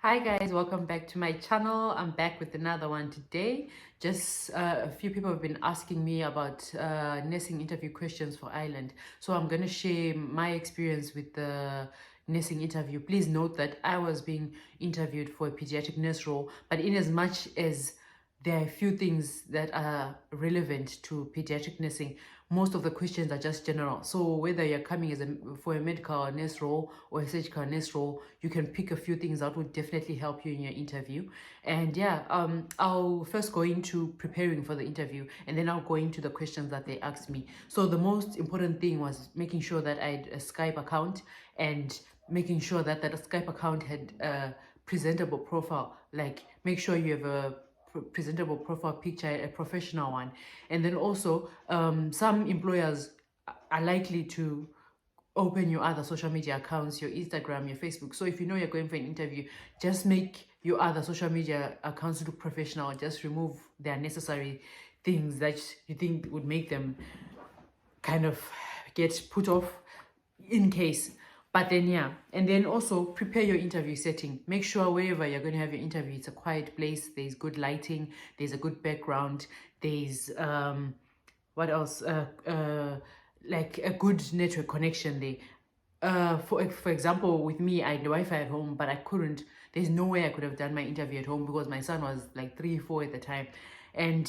Hi guys, welcome back to my channel. I'm back with another one today. Just a few people have been asking me about nursing interview questions for Ireland. So I'm going to share my experience with the nursing interview. Please note that I was being interviewed for a pediatric nurse role, but in as much as there are a few things that are relevant to pediatric nursing, most of the questions are just general. So whether you're coming for a medical nurse role or a surgical nurse role, you can pick a few things that would definitely help you in your interview. And yeah, I'll first go into preparing for the interview, and then I'll go into the questions that they asked me. So the most important thing was making sure that I had a Skype account, and making sure that that Skype account had a presentable profile. Like, make sure you have a presentable profile picture, a professional one. And then also, some employers are likely to open your other social media accounts, your Instagram, your Facebook. So if you know you're going for an interview, just make your other social media accounts look professional. Just remove the unnecessary things that you think would make them kind of get put off in case. But then yeah, and then also prepare your interview setting. Make sure wherever you're going to have your interview, it's a quiet place, there's good lighting, there's a good background, there's what else, like a good network connection there. For example, with me, I had Wi-Fi at home, but I couldn't. There's no way I could have done my interview at home because my son was like 3, 4 at the time, and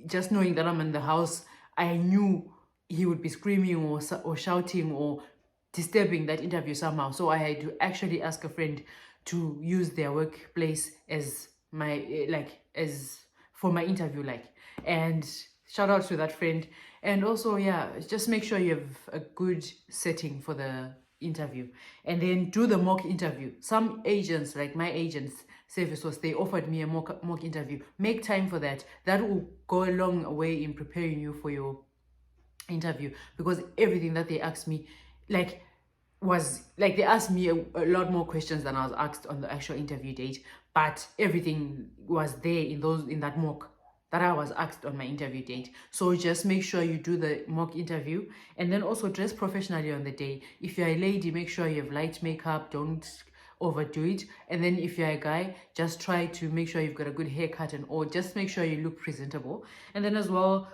just knowing that I'm in the house, I knew he would be screaming or shouting or disturbing that interview somehow. So I had to actually ask a friend to use their workplace as my as for my interview, and shout out to that friend. And also, yeah, just make sure you have a good setting for the interview, and then do the mock interview. Some agents, like my agents service was, they offered me a mock interview. Make time for that. That will go a long way in preparing you for your interview, because everything that they asked me, like, was like, they asked me a lot more questions than I was asked on the actual interview date, but everything was there in that mock that I was asked on my interview date. So just make sure you do the mock interview, and then also dress professionally on the day. If you're a lady, make sure you have light makeup, don't overdo it. And then if you're a guy, just try to make sure you've got a good haircut, and or just make sure you look presentable. And then as well,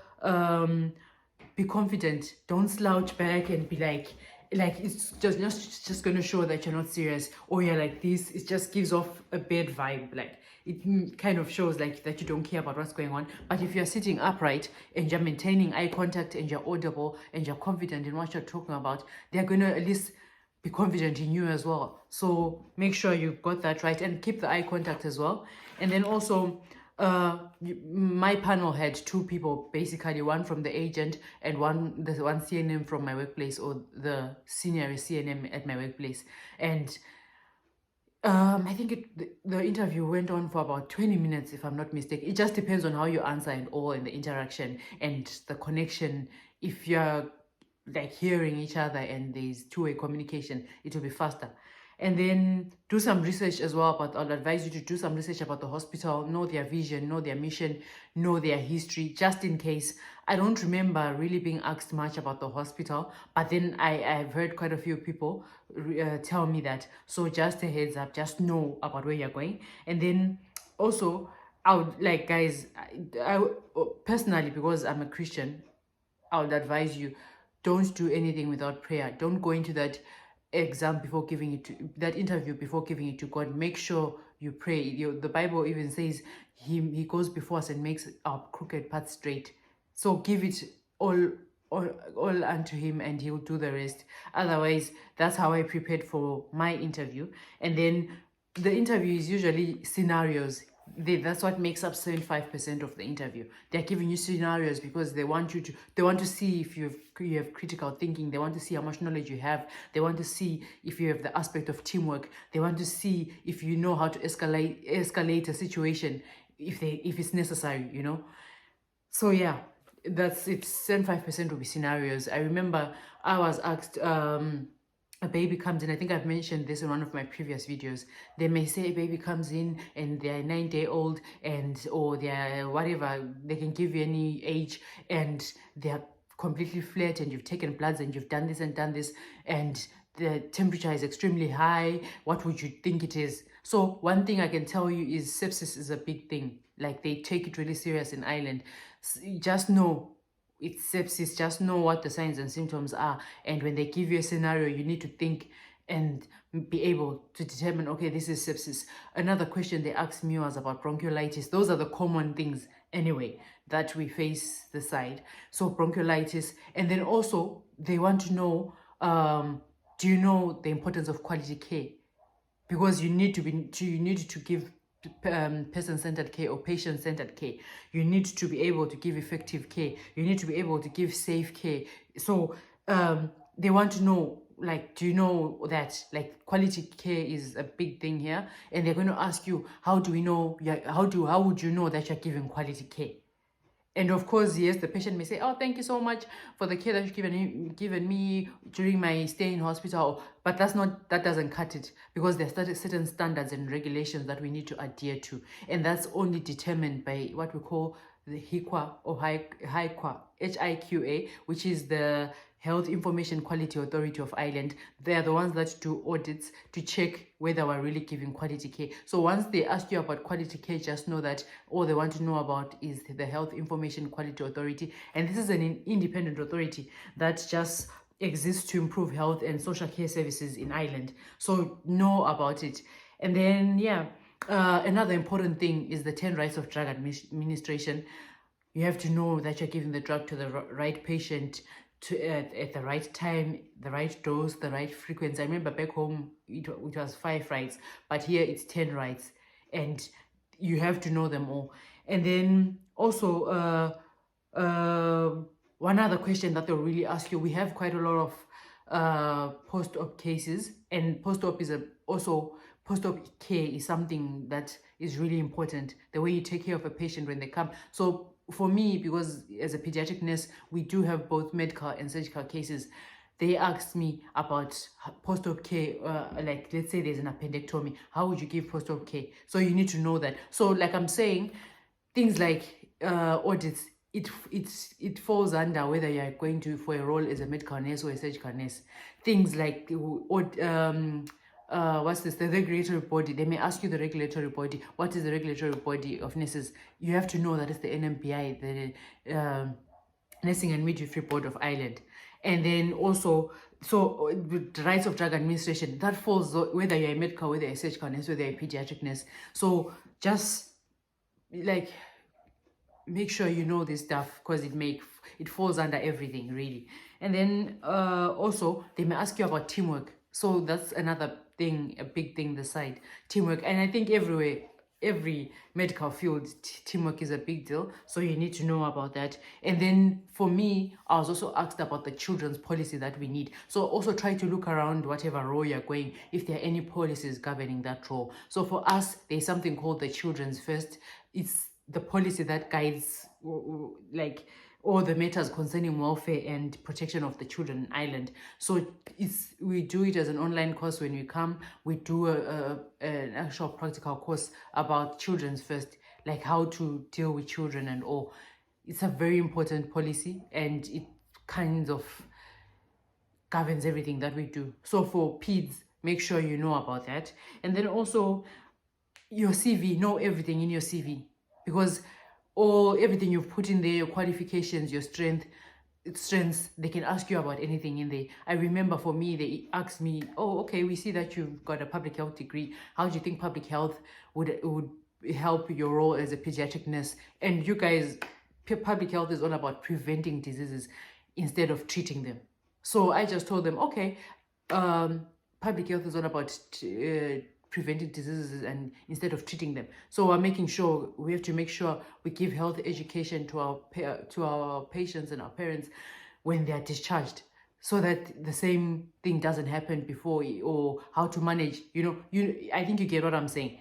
be confident. Don't slouch back and be like it's just going to show that you're not serious, or you're like this. It just gives off a bad vibe. Like, it kind of shows like that you don't care about what's going on. But if you're sitting upright and you're maintaining eye contact and you're audible and you're confident in what you're talking about, they're going to at least be confident in you as well. So make sure you've got that right, and keep the eye contact as well. And then also, my panel had two people, basically, one from the agent and one CNM from my workplace, or the senior CNM at my workplace. And I think the interview went on for about 20 minutes, if I'm not mistaken. It just depends on how you answer and all, and the interaction and the connection. If you're like hearing each other and there's two-way communication, it will be faster. And then do some research as well about, I'll advise you to do some research about the hospital, know their vision, know their mission, know their history, just in case. I don't remember really being asked much about the hospital, but then I've heard quite a few people tell me that. So just a heads up, just know about where you're going. And then also, I would like, guys, I personally, because I'm a Christian, I would advise you, don't do anything without prayer. Don't go into that exam before giving it to that interview before giving it to God. Make sure you pray. The Bible even says he goes before us and makes our crooked path straight. So give it all unto him, and he'll do the rest. Otherwise, that's how I prepared for my interview. And then the interview is usually scenarios. That's what makes up 75% of the interview. They're giving you scenarios because they want to see if you have critical thinking. They want to see how much knowledge you have. They want to see if you have the aspect of teamwork. They want to see if you know how to escalate a situation if it's necessary, So yeah, that's it. 75% will be scenarios. I remember I was asked, a baby comes in. I think I've mentioned this in one of my previous videos. They may say a baby comes in and they're 9-day-old, or they're whatever. They can give you any age, and they're completely flat, and you've taken bloods and you've done this and done this, and the temperature is extremely high, what would you think it is? So one thing I can tell you is sepsis is a big thing. Like, they take it really serious in Ireland. Just know it's sepsis, just know what the signs and symptoms are. And when they give you a scenario, you need to think and be able to determine, okay, this is sepsis. Another question they asked me was about bronchiolitis. Those are the common things anyway that we face the side. So bronchiolitis. And then also they want to know, do you know the importance of quality care? Because you need to give person-centered care or patient-centered care. You need to be able to give effective care. You need to be able to give safe care. So they want to know, like, do you know that, like, quality care is a big thing here? And they're going to ask you, how do we know, how would you know that you're giving quality care? And of course, yes, the patient may say, oh, thank you so much for the care that you've given me during my stay in hospital. But that doesn't cut it, because there's certain standards and regulations that we need to adhere to. And that's only determined by what we call the HIQA or HIQA, H-I-Q-A, which is the Health Information Quality Authority of Ireland. They are the ones that do audits to check whether we're really giving quality care. So once they ask you about quality care, just know that all they want to know about is the Health Information Quality Authority. And this is an independent authority that just exists to improve health and social care services in Ireland. So know about it. And then, yeah, another important thing is the 10 rights of drug administration. You have to know that you're giving the drug to the right patient, at the right time, the right dose, the right frequency. I remember back home it was 5 rights, but here it's 10 rights, and you have to know them all. And then also one other question that they'll really ask you, we have quite a lot of post-op cases, and post-op care is something that is really important, the way you take care of a patient when they come. So for me, because as a pediatric nurse, we do have both medical and surgical cases, they asked me about post-op care, like, let's say there's an appendectomy, how would you give post-op care? So you need to know that. So like I'm saying, things like audits, it falls under whether you're going to for a role as a medical nurse or a surgical nurse. Things like what's this, the regulatory body. They may ask you the regulatory body. What is the regulatory body of nurses? You have to know that it's the NMBI, the Nursing and Midwifery Board of Ireland. And then also, so the rights of drug administration, that falls whether you're a medical, whether you're a surgical nurse, whether you're a pediatric nurse. So just like make sure you know this stuff, because it falls under everything really. And then also they may ask you about teamwork. So that's another thing, a big thing, the side, teamwork. And I think everywhere, every medical field, teamwork is a big deal. So you need to know about that. And then for me, I was also asked about the children's policy that we need. So also try to look around whatever role you're going, if there are any policies governing that role. So for us, there's something called the Children's First. It's the policy that guides like all the matters concerning welfare and protection of the children in Ireland. So we do it as an online course. When we come, we do an actual practical course about Children's First, like how to deal with children and all. It's a very important policy, and it kind of governs everything that we do. So for PEDS, make sure you know about that. And then also your CV, know everything in your CV, because everything you've put in there, your qualifications, your strengths, they can ask you about anything in there. I remember for me, they asked me, oh, okay, we see that you've got a public health degree. How do you think public health would help your role as a pediatric nurse? And you guys, public health is all about preventing diseases instead of treating them. So I just told them, okay, public health is all about preventing diseases and instead of treating them. So we have to make sure we give health education to our patients and our parents when they are discharged, so that the same thing doesn't happen before, or how to manage. I think you get what I'm saying.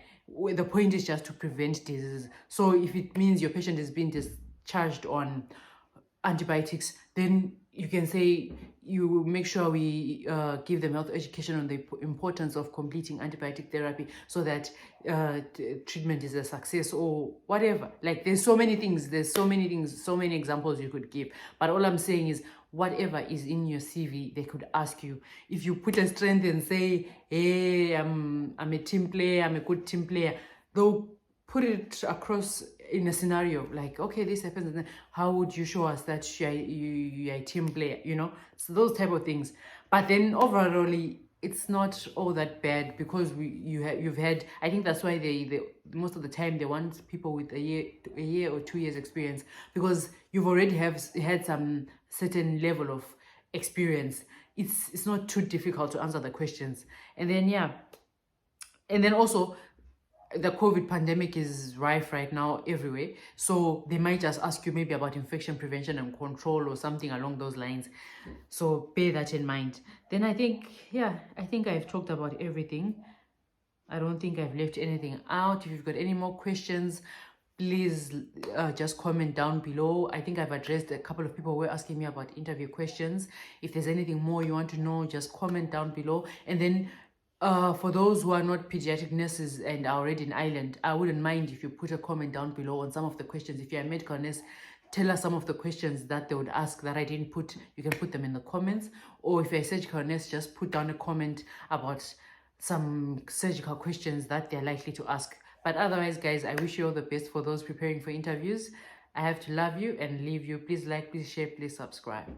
The point is just to prevent diseases. So if it means your patient is being discharged on antibiotics, then you can say you make sure we give them health education on the importance of completing antibiotic therapy, so that treatment is a success or whatever. Like, there's so many things, so many examples you could give. But all I'm saying is, whatever is in your CV, they could ask you. If you put a strength and say, hey, I'm a team player, I'm a good team player, they'll put it across in a scenario like, okay, this happens, and then how would you show us that you're a team player, you know? So those type of things. But then overall, it's not all that bad, because you've had, I think that's why they most of the time they want people with a year or 2 years experience, because you've already had some certain level of experience. It's not too difficult to answer the questions. And then and then also, the COVID pandemic is rife right now everywhere. So they might just ask you maybe about infection prevention and control or something along those lines. So bear that in mind. Then I think I've talked about everything. I don't think I've left anything out. If you've got any more questions, please just comment down below. I think I've addressed a couple of people who were asking me about interview questions. If there's anything more you want to know, just comment down below. And then for those who are not pediatric nurses and are already in Ireland, I wouldn't mind if you put a comment down below on some of the questions. If you're a medical nurse, tell us some of the questions that they would ask that I didn't put. You can put them in the comments. Or if you're a surgical nurse, just put down a comment about some surgical questions that they're likely to ask. But otherwise, guys, I wish you all the best for those preparing for interviews. I have to love you and leave you. Please like, please share, please subscribe.